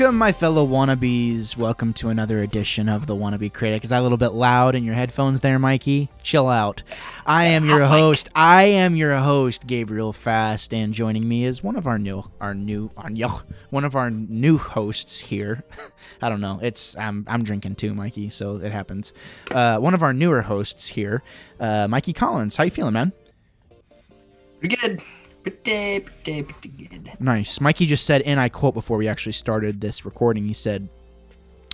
Welcome, my fellow wannabes. Welcome to another edition of the Wannabe Critic. Is that a little bit loud in your headphones there, Mikey? Chill out. I am your host, Gabriel Fast, and joining me is one of our new hosts here. I don't know. I'm drinking too, Mikey, so it happens. One of our newer hosts here, Mikey Collins. How you feeling, man? Pretty good. Pretty good. Nice. Mikey just said, and I quote before we actually started this recording, he said,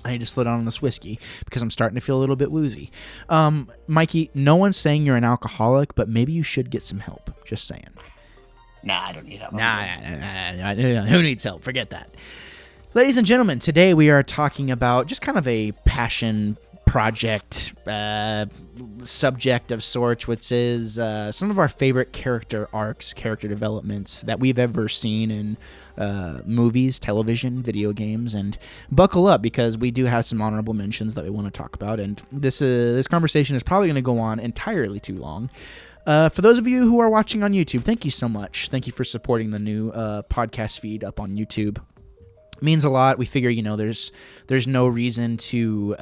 I need to slow down on this whiskey because I'm starting to feel a little bit woozy. Mikey, no one's saying you're an alcoholic, but maybe you should get some help. Just saying. Nah, I don't need help. Nah. Who needs help? Forget that. Ladies and gentlemen, today we are talking about just kind of a passion project subject of sorts, which is some of our favorite character arcs, character developments that we've ever seen in movies, television, video games, and buckle up because we do have some honorable mentions that we want to talk about, and this conversation is probably going to go on entirely too long. For those of you who are watching on YouTube, thank you so much. Thank you for supporting the new podcast feed up on YouTube. Means a lot. We figure, there's no reason to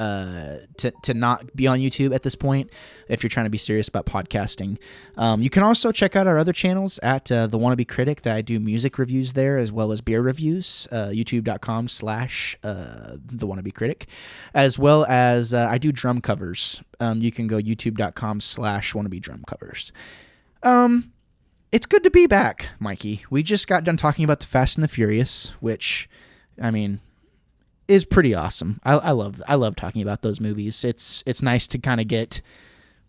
not be on YouTube at this point if you're trying to be serious about podcasting. You can also check out our other channels at The Wannabe Critic that I do music reviews there as well as beer reviews, youtube.com/The Wannabe Critic, as well as I do drum covers. You can go youtube.com/wannabe drum covers. It's good to be back, Mikey. We just got done talking about the Fast and the Furious, which, I mean, is pretty awesome. I love talking about those movies. It's nice to kind of get,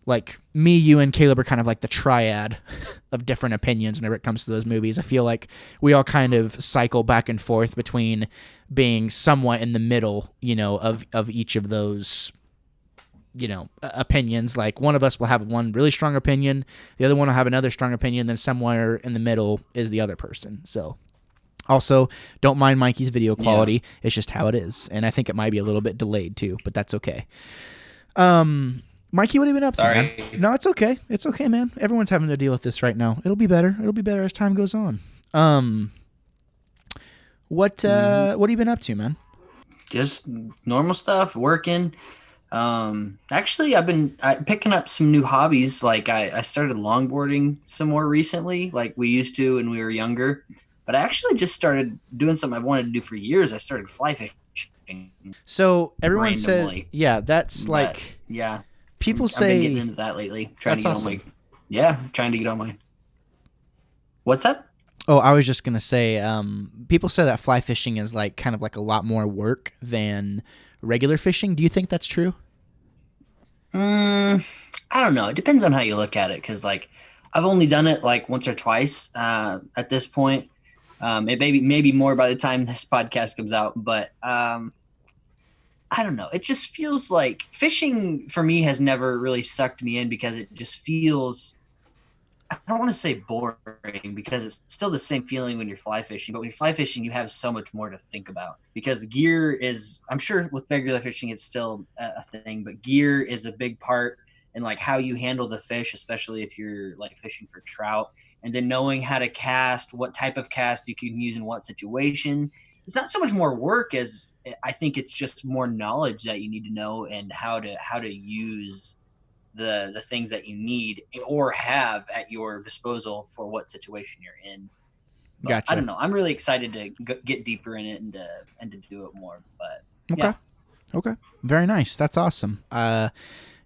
like, me, you, and Caleb are kind of like the triad of different opinions whenever it comes to those movies. I feel like we all kind of cycle back and forth between being somewhat in the middle, of each of those, opinions. Like, one of us will have one really strong opinion, the other one will have another strong opinion, then somewhere in the middle is the other person. So, also, don't mind Mikey's video quality. Yeah. It's just how it is. And I think it might be a little bit delayed too, but that's okay. Mikey, what have you been up to, man? No, it's okay. It's okay, man. Everyone's having to deal with this right now. It'll be better. It'll be better as time goes on. What have you been up to, man? Just normal stuff, working. Actually, I've been picking up some new hobbies. Like I started longboarding some more recently, like we used to when we were younger. But I actually just started doing something I've wanted to do for years. I started fly fishing. So everyone said, yeah, that's like, yeah. People I've been getting into that lately. Trying to get on my. What's up? Oh, I was just gonna say, people say that fly fishing is like kind of like a lot more work than regular fishing. Do you think that's true? I don't know. It depends on how you look at it. Because like, I've only done it like once or twice at this point. It maybe more by the time this podcast comes out, but I don't know. It just feels like fishing for me has never really sucked me in because it just feels, I don't want to say boring because it's still the same feeling when you're fly fishing, but when you're fly fishing, you have so much more to think about because gear is, I'm sure with regular fishing, it's still a thing, but gear is a big part in like how you handle the fish, especially if you're like fishing for trout. And then knowing how to cast, what type of cast you can use in what situation. It's not so much more work as I think it's just more knowledge that you need to know and how to use the things that you need or have at your disposal for what situation you're in. But gotcha. I don't know. I'm really excited to get deeper in it and to do it more. But Okay. Very nice. That's awesome.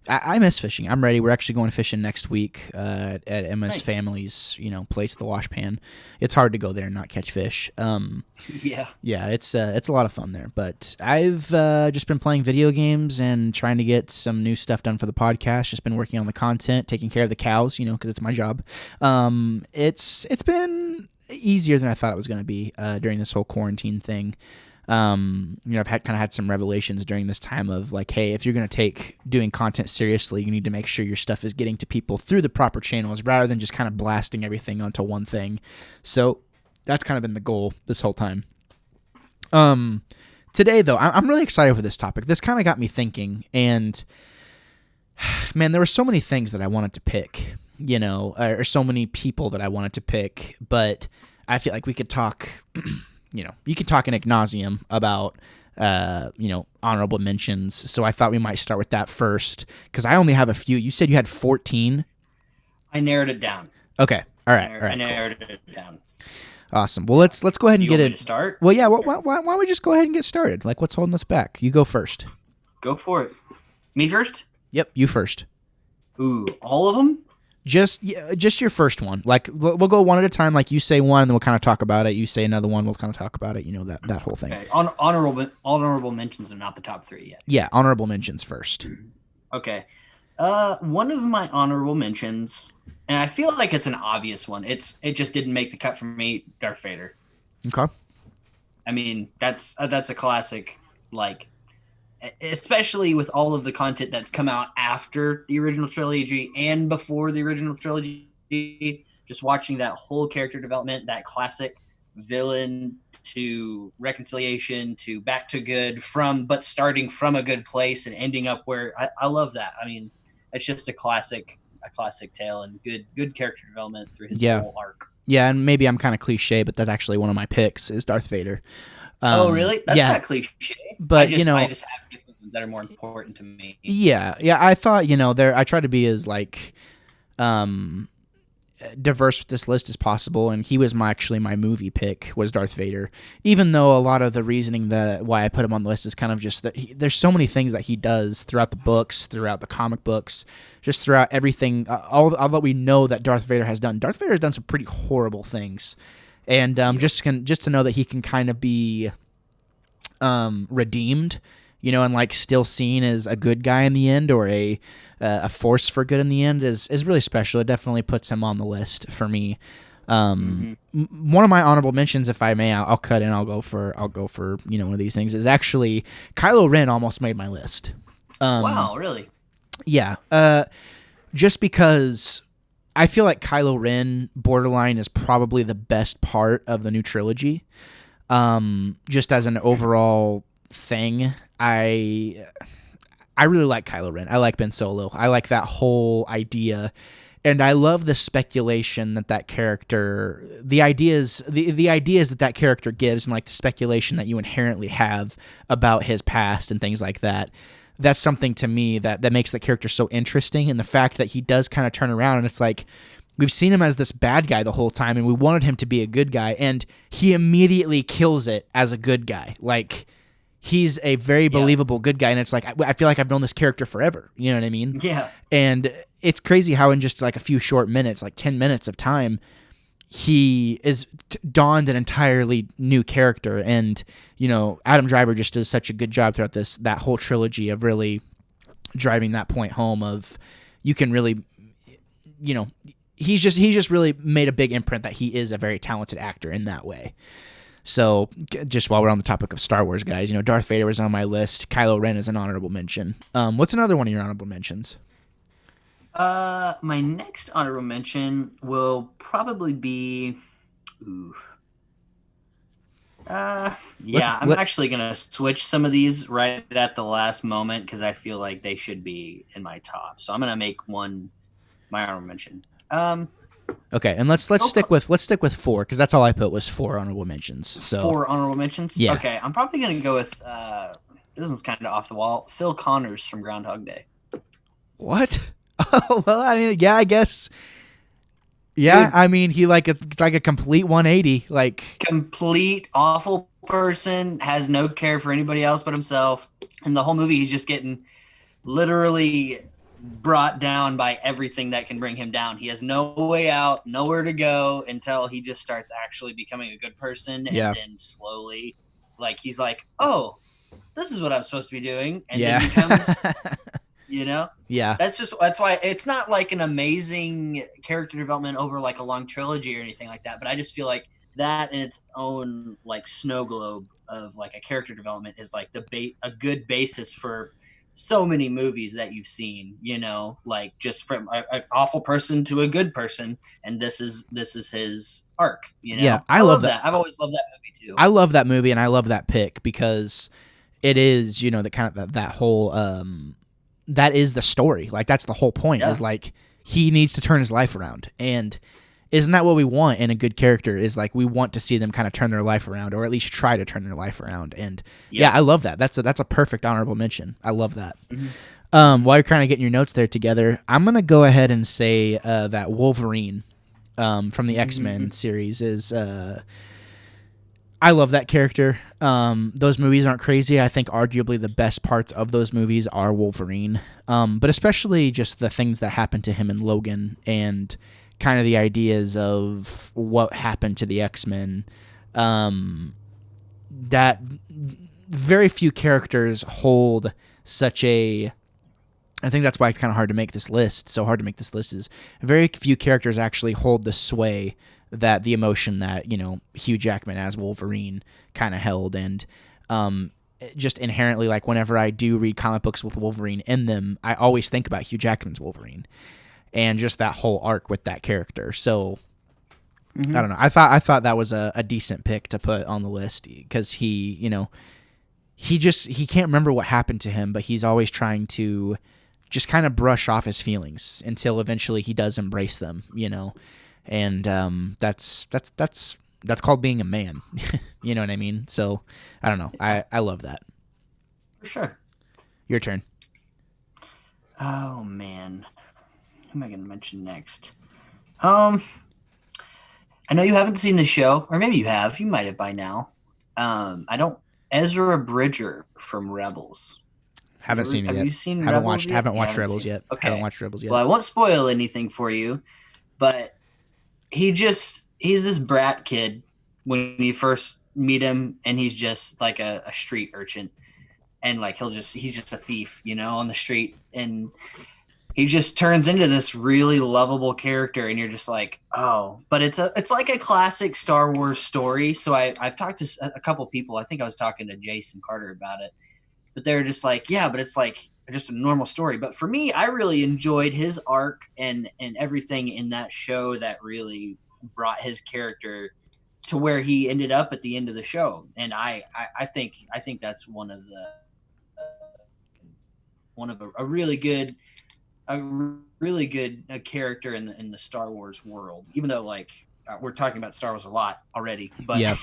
I miss fishing. I'm ready. We're actually going fishing next week at Emma's family's, place, the wash pan. It's hard to go there and not catch fish. Yeah, it's a lot of fun there. But I've just been playing video games and trying to get some new stuff done for the podcast. Just been working on the content, taking care of the cows, because it's my job. It's been easier than I thought it was going to be during this whole quarantine thing. I've had some revelations during this time of like, hey, if you're going to take doing content seriously, you need to make sure your stuff is getting to people through the proper channels rather than just kind of blasting everything onto one thing. So that's kind of been the goal this whole time. Today though, I'm really excited for this topic. This kind of got me thinking, and man, there were so many things that I wanted to pick, or so many people that I wanted to pick, but I feel like we could talk you can talk in ad nauseum about, honorable mentions. So I thought we might start with that first because I only have a few. You said you had 14. I narrowed it down. Okay. All right. I narrowed it down. Awesome. Well, let's go ahead and get it. To start? Well, yeah. Why don't we just go ahead and get started? Like, what's holding us back? You go first. Go for it. Me first? Yep, you first. Ooh, all of them? Just your first one. Like, we'll go one at a time. Like, you say one, and then we'll kind of talk about it. You say another one, we'll kind of talk about it. That whole thing. Okay. Honorable mentions are not the top 3 yet. Yeah, honorable mentions first. Okay. One of my honorable mentions, and I feel like it's an obvious one. It just didn't make the cut for me. Darth Vader. Okay. I mean, that's a classic. Like, especially with all of the content that's come out after the original trilogy and before the original trilogy, just watching that whole character development, that classic villain to reconciliation to back to good but starting from a good place and ending up where I love that. I mean, it's just a classic tale and good character development through his whole arc. Yeah, and maybe I'm kind of cliche, but that's actually one of my picks is Darth Vader. Oh, really? That's not cliche. But I just have different ones that are more important to me. Yeah. I thought I try to be as like diverse with this list as possible, and he was actually my movie pick was Darth Vader. Even though a lot of the reasoning why I put him on the list is kind of just that there's so many things that he does throughout the books, throughout the comic books, just throughout everything. Although we know that Darth Vader has done some pretty horrible things. And just to know that he can kind of be redeemed, and like still seen as a good guy in the end or a force for good in the end is really special. It definitely puts him on the list for me. One of my honorable mentions, if I may, I'll cut in. I'll go for one of these things. Is actually Kylo Ren almost made my list. Wow, really? Yeah. Just because I feel like Kylo Ren borderline is probably the best part of the new trilogy. Just as an overall thing, I really like Kylo Ren. I like Ben Solo. I like that whole idea, and I love the speculation that character, the ideas that character gives, and like the speculation that you inherently have about his past and things like that. That's something to me that makes the character so interesting, and the fact that he does kind of turn around, and it's like we've seen him as this bad guy the whole time, and we wanted him to be a good guy, and he immediately kills it as a good guy. Like, he's a very believable good guy, and it's like I feel like I've known this character forever. You know what I mean? Yeah. And it's crazy how in just like a few short minutes, like 10 minutes of time, he is donned an entirely new character. And Adam Driver just does such a good job throughout that whole trilogy of really driving that point home of you can really, he's just really made a big imprint that he is a very talented actor in that way. So just while we're on the topic of Star Wars, guys, Darth Vader was on my list. Kylo Ren is an honorable mention. What's another one of your honorable mentions? My next honorable mention will probably be, I'm actually gonna switch some of these right at the last moment because I feel like they should be in my top. So I'm gonna make one my honorable mention. Okay, and let's stick with 4 because that's all I put was 4 honorable mentions. So 4 honorable mentions. Yeah. Okay, I'm probably gonna go with this one's kind of off the wall. Phil Connors from Groundhog Day. What? Oh well, I mean, yeah, I guess. Yeah, dude, I mean, it's like a complete 180. Like complete awful person, has no care for anybody else but himself, and the whole movie he's just getting literally brought down by everything that can bring him down. He has no way out, nowhere to go until he just starts actually becoming a good person. And then slowly, like, he's like, oh, this is what I'm supposed to be doing. And then becomes, Yeah. That's why it's not like an amazing character development over like a long trilogy or anything like that. But I just feel like that in its own like snow globe of like a character development is like a good basis for so many movies that you've seen, like just from an awful person to a good person, and this is his arc. Yeah, I love that. I've always loved that movie too. I love that movie, and I love that pick because it is, the kind of that whole that is the story. Like that's the whole point. Is like he needs to turn his life around, and isn't that what we want in a good character? Is like we want to see them kind of turn their life around, or at least try to turn their life around. And yeah, I love that. That's a perfect honorable mention. I love that. While you're kind of getting your notes there together, I'm gonna go ahead and say that Wolverine from the X-Men series is. I love that character. Those movies aren't crazy. I think arguably the best parts of those movies are Wolverine, but especially just the things that happened to him in Logan and kind of the ideas of what happened to the X-Men. That very few characters hold such a... I think that's why it's kind of hard to make this list. So hard to make this list is very few characters actually hold the sway that the emotion that, Hugh Jackman as Wolverine kind of held. And just inherently, like, whenever I do read comic books with Wolverine in them, I always think about Hugh Jackman's Wolverine and just that whole arc with that character. So I don't know. I thought that was a decent pick to put on the list because he can't remember what happened to him, but he's always trying to just kind of brush off his feelings until eventually he does embrace them, and that's called being a man. You know what I mean? So I don't know. I love that. For sure. Your turn. Oh man, who am I going to mention next? I know you haven't seen the show, or maybe you have. You might have by now. Ezra Bridger from Rebels. Haven't seen it yet. Have you seen haven't Rebels watched yet? haven't watched Rebels yet. Okay. Haven't watched Rebels yet. Well, I won't spoil anything for you, but he's this brat kid when you first meet him, and he's just like a street urchin, and like he's just a thief, on the street, and he just turns into this really lovable character, and you're just like, oh. But it's like a classic Star Wars story. So I've talked to a couple people. I think I was talking to Jason Carter about it, but they're just like, yeah, but it's like just a normal story. But for me, I really enjoyed his arc and everything in that show that really brought his character to where he ended up at the end of the show. And I think that's one of a really good character in the Star Wars world, even though like we're talking about Star Wars a lot already, but yeah.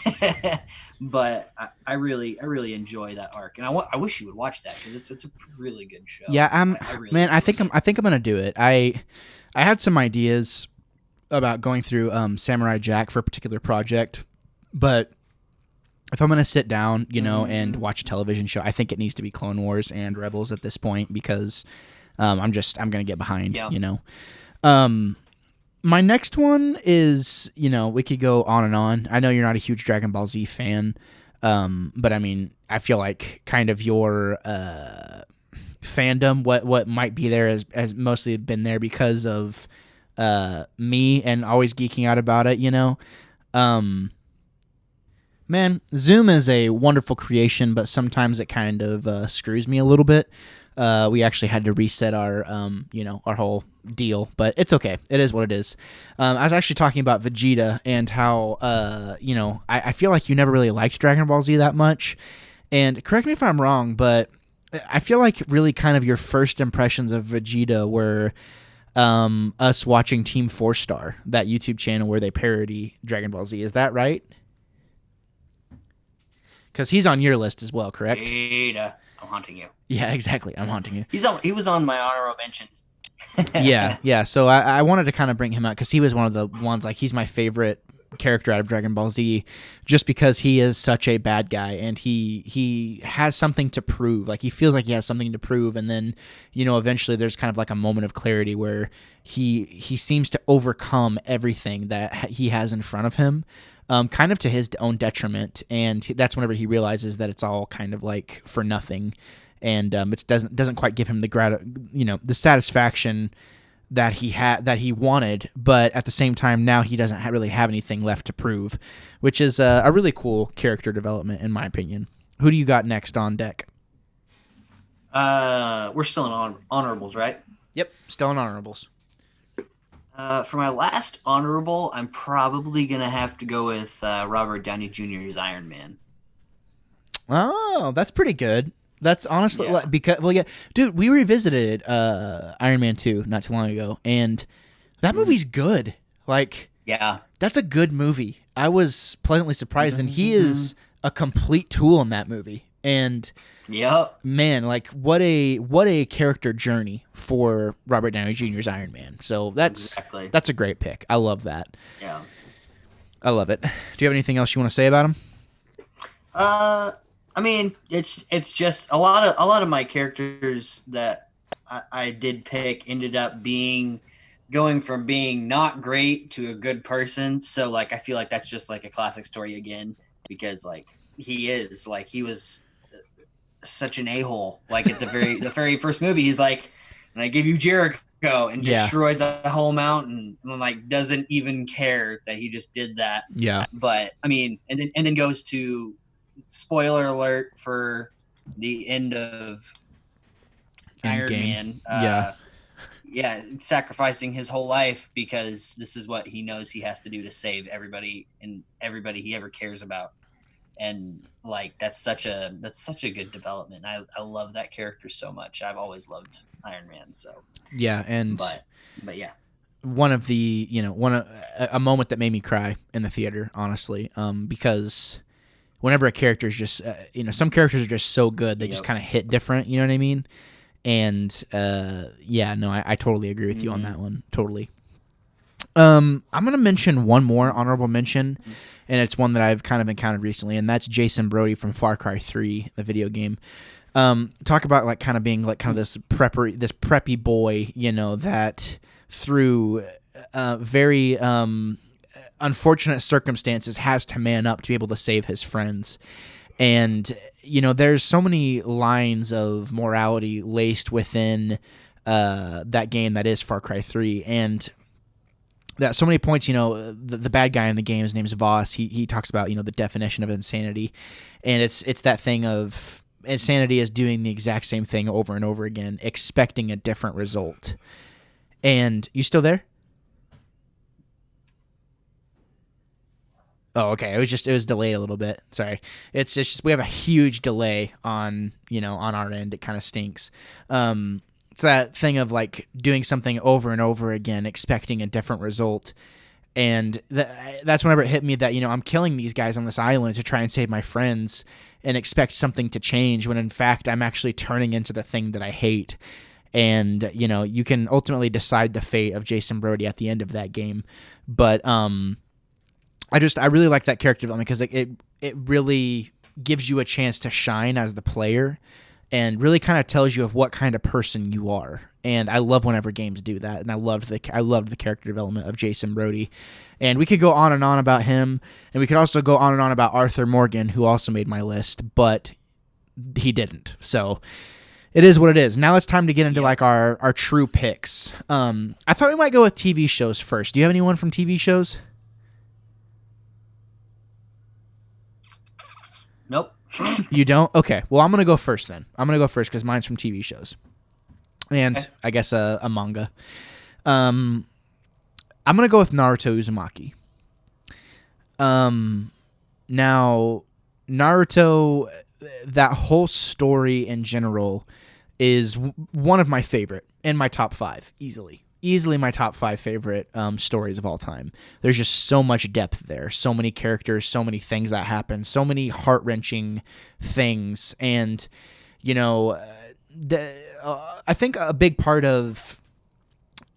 But I really enjoy that arc, and I wish you would watch that because it's a really good show. Yeah, I think I'm gonna do it. I had some ideas about going through Samurai Jack for a particular project, but if I'm gonna sit down, and watch a television show, I think it needs to be Clone Wars and Rebels at this point because I'm gonna get behind. Yeah. My next one is, we could go on and on. I know you're not a huge Dragon Ball Z fan, but I mean, I feel like kind of your fandom, what might be there has mostly been there because of me and always geeking out about it, Man, Zoom is a wonderful creation, but sometimes it kind of screws me a little bit. We actually had to reset our, our whole deal, but it's okay. It is what it is. I was actually talking about Vegeta and how, I feel like you never really liked Dragon Ball Z that much. And correct me if I'm wrong, but I feel like really kind of your first impressions of Vegeta were us watching Team 4-Star, that YouTube channel where they parody Dragon Ball Z. Is that right? Because he's on your list as well, correct? Vegeta. I'm haunting you. Yeah, exactly. I'm haunting you. He was on my honorable mentions. yeah. So I wanted to kind of bring him out because he was one of the ones, like, he's my favorite character out of Dragon Ball Z just because he is such a bad guy and he has something to prove. Like, he feels like he has something to prove, and then, eventually there's kind of like a moment of clarity where he seems to overcome everything that he has in front of him. Kind of to his own detriment, and that's whenever he realizes that it's all kind of like for nothing, and it doesn't quite give him the the satisfaction that he wanted, but at the same time now he doesn't really have anything left to prove, which is a really cool character development in my opinion. Who do you got next on deck? We're still in honorables, right? Yep, still in honorables. For my last honorable, I'm probably going to have to go with Robert Downey Jr.'s Iron Man. Oh, that's pretty good. That's honestly dude, we revisited Iron Man 2 not too long ago, and that movie's good. Like, Yeah. That's a good movie. I was pleasantly surprised, and he Hmm. is a complete tool in that movie. And Yep. man, like what a character journey for Robert Downey Jr.'s Iron Man. So Exactly. that's a great pick. I love that. Yeah. I love it. Do you have anything else you want to say about him? Uh, I mean, it's just a lot of my characters that I did pick ended up being going from being not great to a good person. So like, I feel like that's just like a classic story again because like he was such an a hole. Like at the very first movie, he's like, and I give you Jericho and Yeah. destroys a whole mountain and like doesn't even care that he just did that. Yeah. But I mean, and then goes to spoiler alert for the end of End Iron game. Man. Yeah. Yeah, sacrificing his whole life because this is what he knows he has to do to save everybody and everybody he ever cares about. And like that's such a good development. I love that character so much. I've always loved Iron Man. So, Yeah. And but but yeah, one of the a moment that made me cry in the theater, honestly, because whenever a character is just some characters are just so good they just yep. kind of hit different. You know what I mean? And yeah, no, I totally agree with you on Mhm. that one. Totally. I'm gonna mention one more honorable mention, and it's one that I've kind of encountered recently, and that's Jason Brody from Far Cry 3, the video game. Talk about like kind of being like kind of this preppy boy, that through very unfortunate circumstances has to man up to be able to save his friends. And there's so many lines of morality laced within that game that is Far Cry 3, and that so many points. The bad guy in the game, his name's Voss. He talks about the definition of insanity, and it's that thing of insanity is doing the exact same thing over and over again, expecting a different result. And you still there? Oh, okay. It was delayed a little bit. Sorry. It's just we have a huge delay on our end. It kind of stinks. It's that thing of like doing something over and over again, expecting a different result. And that's whenever it hit me that I'm killing these guys on this island to try and save my friends and expect something to change when in fact I'm actually turning into the thing that I hate. And you can ultimately decide the fate of Jason Brody at the end of that game. But I really like that character development because it really gives you a chance to shine as the player and really kind of tells you of what kind of person you are. And I love whenever games do that. And I loved the character development of Jason Brody. And we could go on and on about him, and we could also go on and on about Arthur Morgan, who also made my list, but he didn't. So it is what it is. Now it's time to get into like our true picks. I thought we might go with TV shows first. Do you have anyone from TV shows? Nope. You don't? Okay. Well, I'm going to go first then. I'm going to go first because mine's from TV shows. And Okay. I guess a manga. I'm going to go with Naruto Uzumaki. Now, Naruto, that whole story in general is one of my favorite in my top 5, easily my top 5 favorite stories of all time. There's just so much depth there, so many characters, so many things that happen, so many heart-wrenching things. And I think a big part of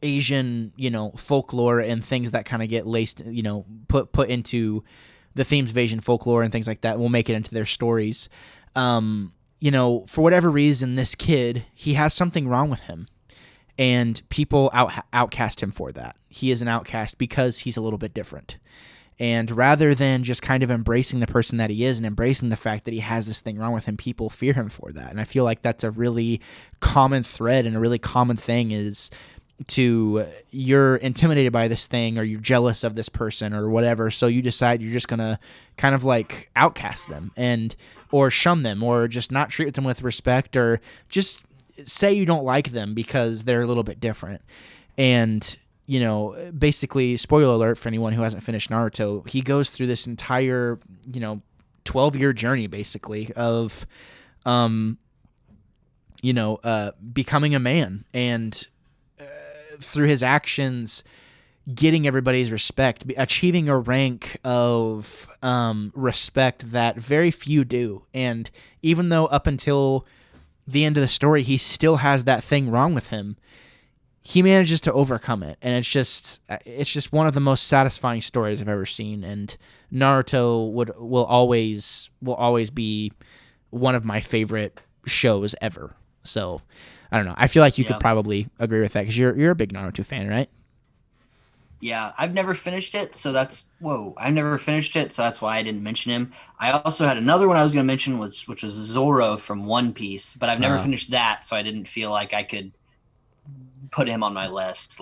Asian folklore and things that kind of get laced, put into the themes of Asian folklore and things like that will make it into their stories. For whatever reason, this kid, he has something wrong with him. And people outcast him for that. He is an outcast because he's a little bit different. And rather than just kind of embracing the person that he is and embracing the fact that he has this thing wrong with him, people fear him for that. And I feel like that's a really common thread and a really common thing is you're intimidated by this thing or you're jealous of this person or whatever. So you decide you're just going to kind of like outcast them or shun them or just not treat them with respect or just say you don't like them because they're a little bit different. And basically, spoiler alert for anyone who hasn't finished Naruto, he goes through this entire 12-year journey basically of becoming a man. And through his actions getting everybody's respect, achieving a rank of respect that very few do. And even though up until the end of the story he still has that thing wrong with him, he manages to overcome it. And it's just one of the most satisfying stories I've ever seen. And Naruto will always be one of my favorite shows ever. So I don't know. I feel like you could probably agree with that because you're a big Naruto fan, right? Yeah, I've never finished it, so that's I've never finished it, so that's why I didn't mention him. I also had another one I was going to mention, which was Zoro from One Piece, but I've never finished that, so I didn't feel like I could put him on my list.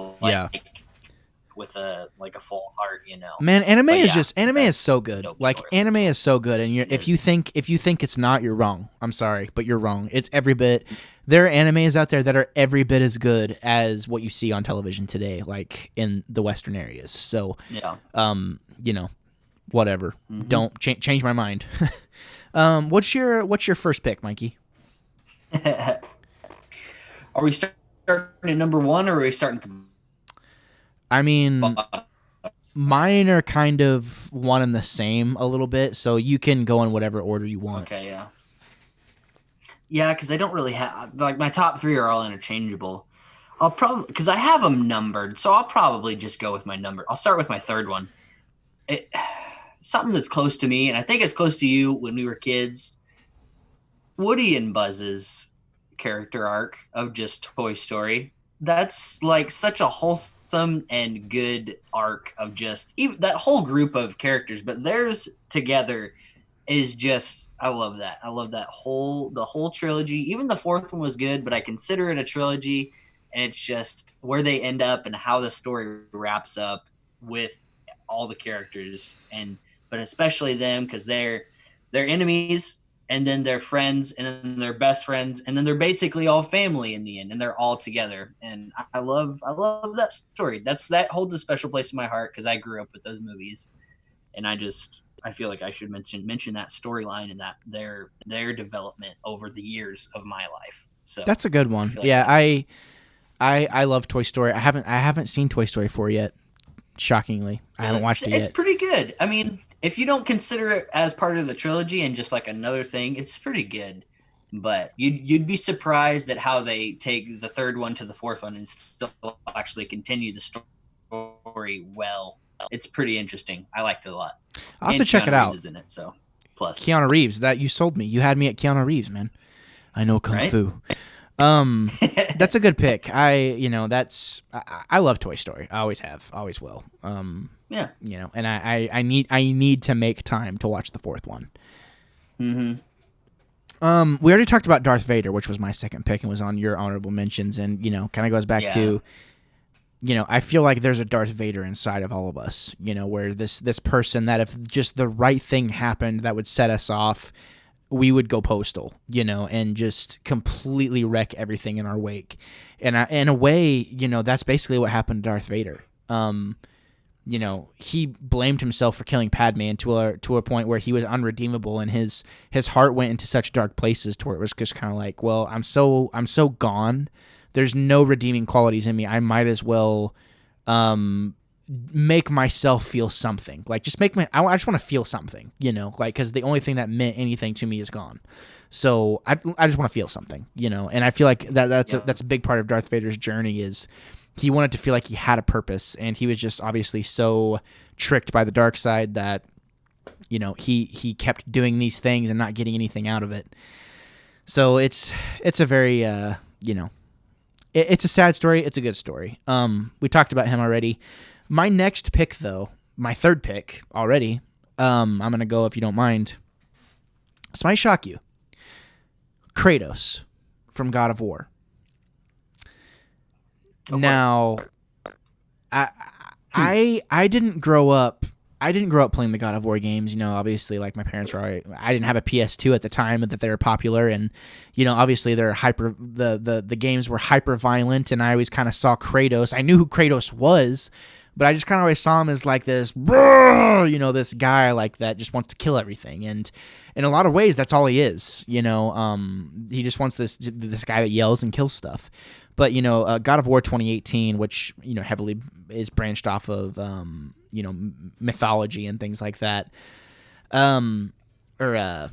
With a full heart, Man, anime is so good. Like story. Anime is so good, and if you think it's not, you're wrong. I'm sorry, but you're wrong. It's every bit. There are animes out there that are every bit as good as what you see on television today, like in the Western areas. So, whatever. Mm-hmm. Don't change my mind. What's your first pick, Mikey? Are we starting at number 1, or are we starting to? I mean, mine are kind of one and the same a little bit, so you can go in whatever order you want. Okay, yeah. Yeah, because I don't really have, like, my top 3 are all interchangeable. I'll probably, because I have them numbered, so I'll probably just go with my number. I'll start with my third one. Something that's close to me, and I think it's close to you when we were kids. Woody and Buzz's character arc of just Toy Story. That's like such a wholesome and good arc of just even that whole group of characters, but theirs together is just, I love that. I love the whole trilogy. Even the fourth one was good, but I consider it a trilogy, and it's just where they end up and how the story wraps up with all the characters, but especially them, because they're enemies, and then they're friends, and then they're best friends, and then they're basically all family in the end, and they're all together. And I love that story. That holds a special place in my heart because I grew up with those movies, and I feel like I should mention that storyline and that their development over the years of my life. So that's a good one. I love Toy Story. I haven't seen Toy Story 4 yet. Shockingly, I haven't watched it yet. It's pretty good. I mean, if you don't consider it as part of the trilogy and just like another thing, it's pretty good. But you'd be surprised at how they take the third one to the fourth one and still actually continue the story well. It's pretty interesting. I liked it a lot. I'll have to check it out. Reeves is in it, so plus Keanu Reeves. That you sold me. You had me at Keanu Reeves, man. I know kung fu. That's a good pick. I love Toy Story. I always have, always will. Yeah. And I need to make time to watch the fourth one. Mm-hmm. We already talked about Darth Vader, which was my second pick and was on your honorable mentions, and kind of goes back to, I feel like there's a Darth Vader inside of all of us, where this person that if just the right thing happened that would set us off, we would go postal, and just completely wreck everything in our wake. And in a way, that's basically what happened to Darth Vader. He blamed himself for killing Padme to a point where he was unredeemable, and his heart went into such dark places to where it was just kind of like, well, I'm so gone. There's no redeeming qualities in me. I might as well make myself feel something. Like I just want to feel something, because the only thing that meant anything to me is gone. So I just want to feel something, and I feel like that's a big part of Darth Vader's journey is he wanted to feel like he had a purpose, and he was just obviously so tricked by the dark side that, he kept doing these things and not getting anything out of it. So it's a very, it's a sad story. It's a good story. We talked about him already. My next pick, though, my third pick already, I'm going to go, if you don't mind. This might shock you. Kratos from God of War. Okay. Now, I didn't grow up playing the God of War games. Obviously, like my parents were. I didn't have a PS2 at the time that they were popular, and obviously they're the games were hyper violent, and I always kind of saw Kratos. I knew who Kratos was, but I just kind of always saw him as like this, this guy like that just wants to kill everything. And in a lot of ways, that's all he is. He just wants this guy that yells and kills stuff. But God of War 2018, which heavily is branched off of mythology and things like that, or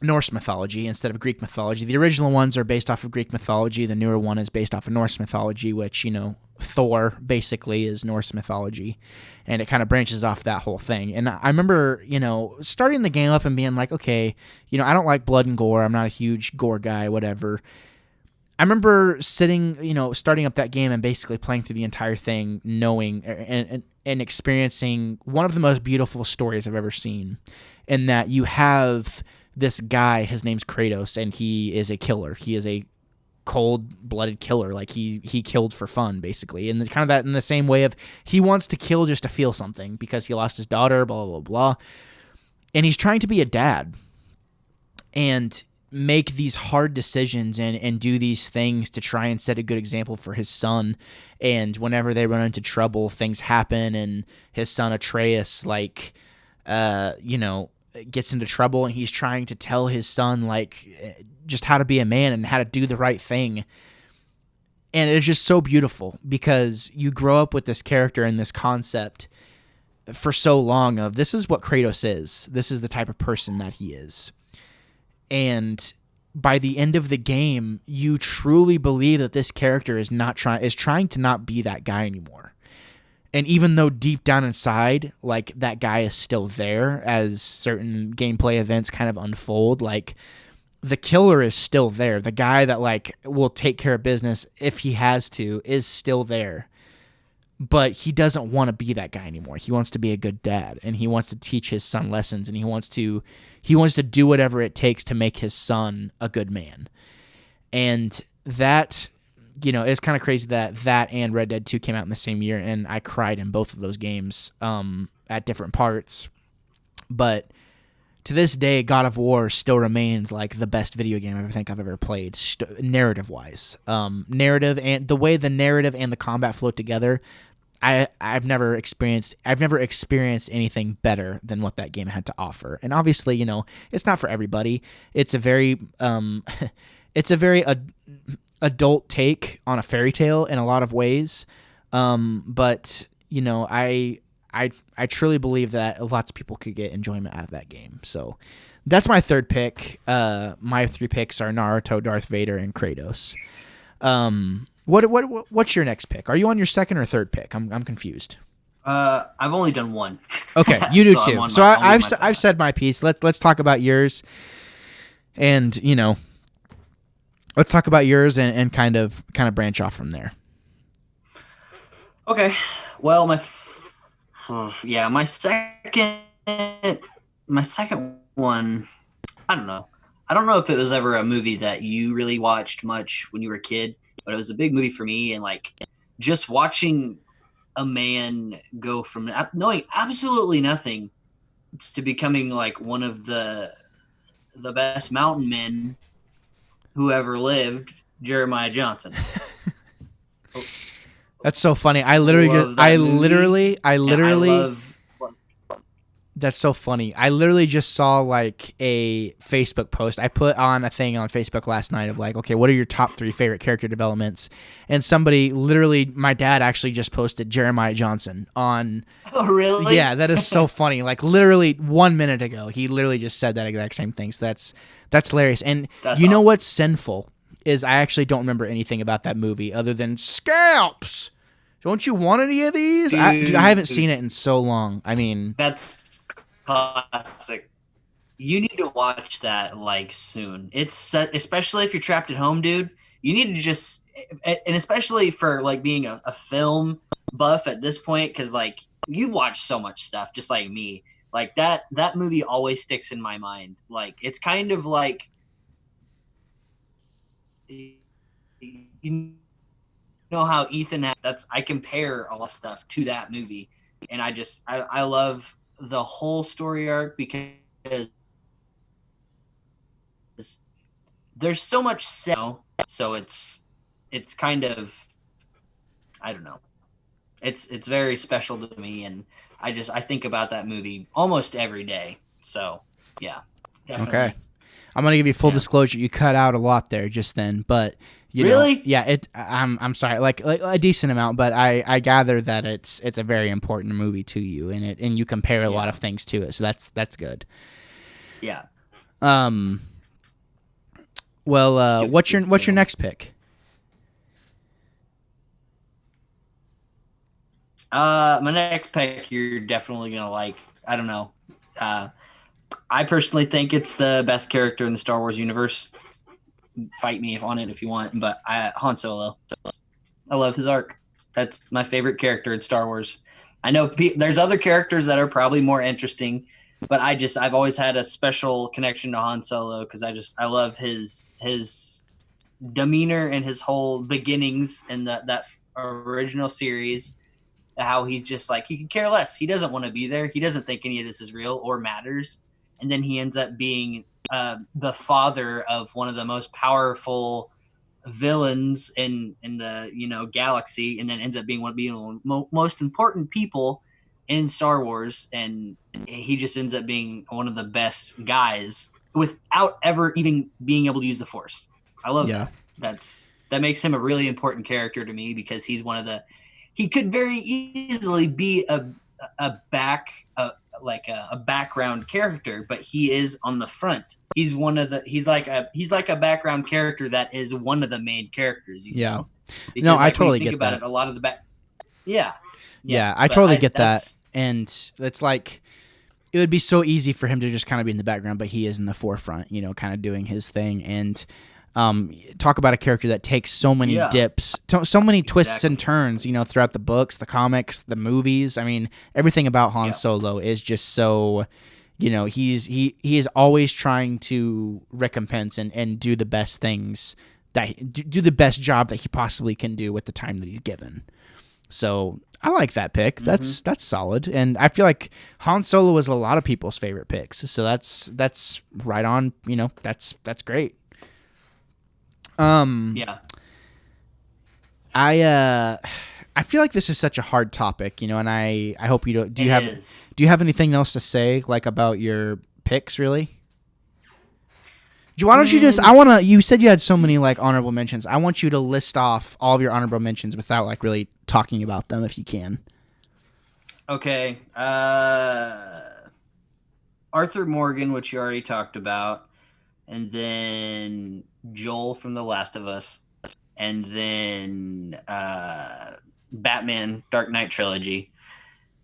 Norse mythology instead of Greek mythology. The original ones are based off of Greek mythology. The newer one is based off of Norse mythology, which, Thor basically is Norse mythology. And it kind of branches off that whole thing. And I remember, starting the game up and being like, okay, I don't like blood and gore. I'm not a huge gore guy, whatever. I remember starting up that game and basically playing through the entire thing, knowing and experiencing one of the most beautiful stories I've ever seen. In that you have this guy, his name's Kratos, and he is a killer. He is a cold-blooded killer. Like he killed for fun, basically. And kind of that in the same way of he wants to kill just to feel something because he lost his daughter, blah, blah, blah. And he's trying to be a dad and make these hard decisions and do these things to try and set a good example for his son. And whenever they run into trouble, things happen, and his son Atreus, gets into trouble, and he's trying to tell his son just how to be a man and how to do the right thing. And it's just so beautiful because you grow up with this character and this concept for so long of this is what Kratos is. This is the type of person that he is. And by the end of the game, you truly believe that this character is trying to not be that guy anymore. And even though deep down inside, that guy is still there as certain gameplay events kind of unfold, the killer is still there. The guy that will take care of business if he has to is still there. But he doesn't want to be that guy anymore. He wants to be a good dad, and he wants to teach his son lessons, and he wants to do whatever it takes to make his son a good man. And that, it's kind of crazy that and Red Dead 2 came out in the same year, and I cried in both of those games at different parts. But to this day, God of War still remains the best video game I think I've ever played, narrative-wise. Narrative and the way the narrative and the combat flow together, I've never experienced anything better than what that game had to offer. And obviously, it's not for everybody. It's a very adult take on a fairy tale in a lot of ways. But I truly believe that lots of people could get enjoyment out of that game. So that's my third pick. My three picks are Naruto, Darth Vader, and Kratos. What's your next pick? Are you on your second or third pick? I'm confused. I've only done one. Okay, you do So too. So I've said my piece. Let's talk about yours. And let's talk about yours and kind of branch off from there. Okay. Well, my second one, I don't know. I don't know if it was ever a movie that you really watched much when you were a kid, but it was a big movie for me. And just watching a man go from knowing absolutely nothing to becoming one of the best mountain men who ever lived, Jeremiah Johnson. That's so funny. I literally that's so funny. I literally just saw a Facebook post. I put on a thing on Facebook last night of okay, what are your top 3 favorite character developments? And somebody literally, my dad actually just posted Jeremiah Johnson on. Oh, really? Yeah, that is so funny. Literally 1 minute ago, he literally just said that exact same thing. So that's hilarious. And that's know awesome. what's sinful is I actually don't remember anything about that movie other than scalps. Don't you want any of these? I haven't seen it in so long. I mean, that's classic. You need to watch that soon. It's especially if you're trapped at home, dude. You need to just, and especially for being a film buff at this point, because you've watched so much stuff, just like me. That movie always sticks in my mind. It's kind of you know how Ethan I compare all stuff to that movie, and I love the whole story arc because there's so much set, so it's kind of, I don't know. It's very special to me, and I think about that movie almost every day. So yeah, Okay. definitely. I'm gonna give you full Yeah. disclosure. You cut out a lot there just then, but Really? yeah. I'm sorry, like a decent amount, but I gather that it's a very important movie to you, and you compare a lot Yeah. of things to it, so that's good. Yeah. Um. Well, It's good. what's your next pick? My next pick, you're definitely gonna like. I don't know. Uh, I personally think it's the best character in the Star Wars universe. Fight me on it if you want, but Han Solo. I love his arc. That's my favorite character in Star Wars. I know there's other characters that are probably more interesting, but I've always had a special connection to Han Solo because I love his demeanor and his whole beginnings in that original series. How he's just like he could care less. He doesn't want to be there. He doesn't think any of this is real or matters. And then he ends up being the father of one of the most powerful villains in the galaxy, and then ends up being one of the most important people in Star Wars. And he just ends up being one of the best guys without ever even being able to use the Force. I love Yeah. that. That makes him a really important character to me because he's one of the he could very easily be a back like a background character, but he is on the front. He's like a background character that is one of the main characters, Yeah. because No, I like when you totally think get about that. it, a lot of the back, yeah, Yeah, I but totally I get that. that's And it's like it would be so easy for him to just kind of be in the background, but he is in the forefront, kind of doing his thing. And talk about a character that takes so many yeah, dips, so many twists and exactly, turns, throughout the books, the comics, the movies. I mean, everything about Han yeah, Solo is just so, he is always trying to recompense and do the best things do the best job that he possibly can do with the time that he's given. So I like that pick. mm-hmm. That's solid, and I feel like Han Solo was a lot of people's favorite picks. So that's right on. That's great. Yeah, I I feel like this is such a hard topic, and I hope you don't. it is. Do you have anything else to say like about your picks? Really? Why don't you just? You said you had so many like honorable mentions. I want you to list off all of your honorable mentions without like really talking about them, if you can. Okay, Arthur Morgan, which you already talked about, and then Joel from The Last of Us, and then Batman Dark Knight trilogy.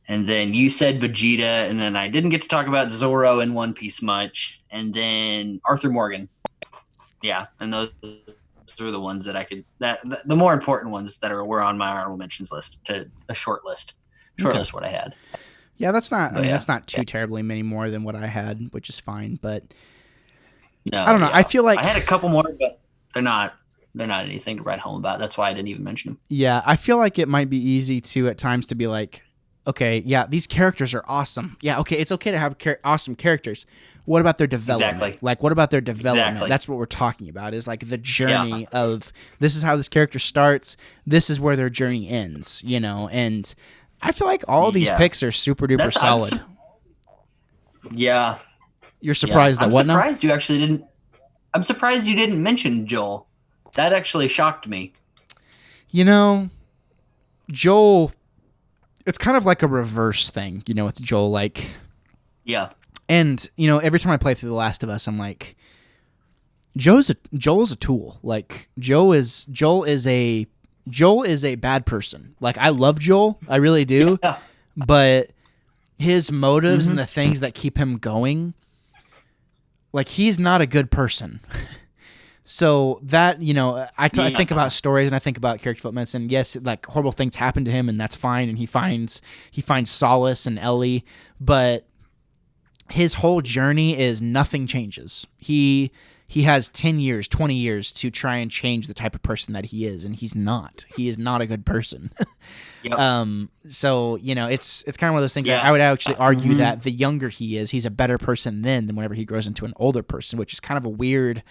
And then you said Vegeta, and then I didn't get to talk about Zorro in One Piece much, and then Arthur Morgan. Yeah, and those are the ones that I could the more important ones that were on my honorable mentions list to a short list. Short Okay. list what I had. Yeah, that's not. I mean, yeah. that's not too terribly many more than what I had, which is fine. But No, I don't know. yeah. I feel like I had a couple more, but they're not anything to write home about. That's why I didn't even mention them. Yeah, I feel like it might be easy to at times to be like, okay, yeah, these characters are awesome. Yeah, okay, it's okay to have awesome characters. What about their development? Exactly. Like, what about their development? Exactly. That's what we're talking about. Is like the journey of this is how this character starts. This is where their journey ends. And I feel like all of these picks are super duper solid. Yeah. You're surprised that what now? I'm surprised you didn't mention Joel. That actually shocked me. Joel, it's kind of like a reverse thing, with Joel. Like, yeah. And every time I play through The Last of Us, I'm like, Joel's a tool. Like Joel is a bad person. Like I love Joel, I really do, but his motives and the things that keep him going, like he's not a good person. So that I think about stories and I think about character developments, and yes, like horrible things happen to him, and that's fine, and he finds solace in Ellie, but his whole journey is nothing changes. He has 10 years, 20 years to try and change the type of person that he is, and he's not. He is not a good person. Yep. So, it's kind of one of those things. I would actually argue that the younger he is, he's a better person then than whenever he grows into an older person, which is kind of a weird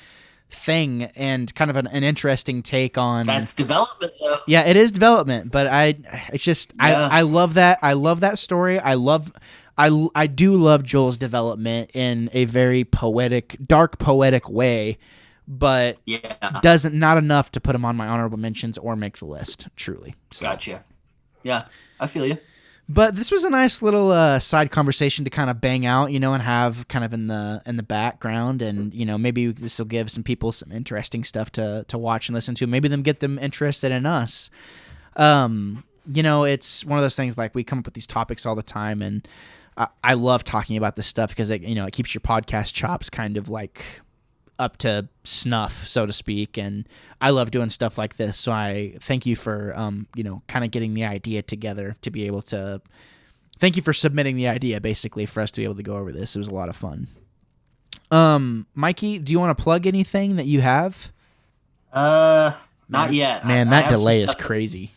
thing and kind of an interesting take on. That's development, though. Yeah, it is development, but it's just Yeah. I love that. I love that story. I do love Joel's development in a very dark poetic way, but Yeah. not enough to put him on my honorable mentions or make the list. Truly, so. Gotcha. Yeah, I feel you. But this was a nice little side conversation to kind of bang out, and have kind of in the background, and maybe this will give some people some interesting stuff to watch and listen to. Maybe get them interested in us. It's one of those things, like, we come up with these topics all the time, and I love talking about this stuff because it keeps your podcast chops kind of like up to snuff, so to speak, and I love doing stuff like this. So I thank you for kind of getting the idea together to be able to. Thank you for submitting the idea, basically, for us to be able to go over this. It was a lot of fun. Mikey, do you want to plug anything that you have? Not yet. Man, that delay is crazy.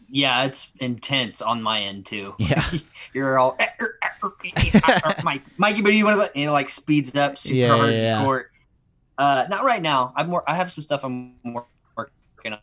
Yeah, it's intense on my end too. Yeah. You're all Mikey, but you want to like speeds up super hard in court. Not right now. I have some stuff I'm working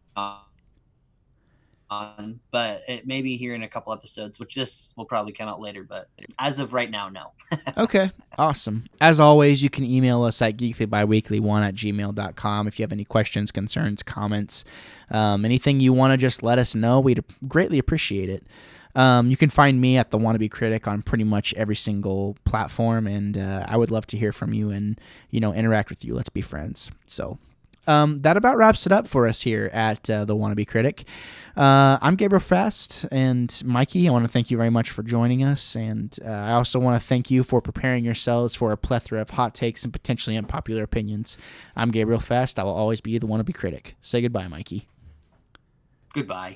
on, but it may be here in a couple episodes, which this will probably come out later. But as of right now, no. Okay, awesome. As always, you can email us at geeklybiweekly1@gmail.com if you have any questions, concerns, comments, anything you want to just let us know. We'd greatly appreciate it. You can find me at The Wannabe Critic on pretty much every single platform, and I would love to hear from you and interact with you. Let's be friends. So that about wraps it up for us here at The Wannabe Critic. I'm Gabriel Fast, and Mikey, I want to thank you very much for joining us, and I also want to thank you for preparing yourselves for a plethora of hot takes and potentially unpopular opinions. I'm Gabriel Fast. I will always be The Wannabe Critic. Say goodbye, Mikey. Goodbye.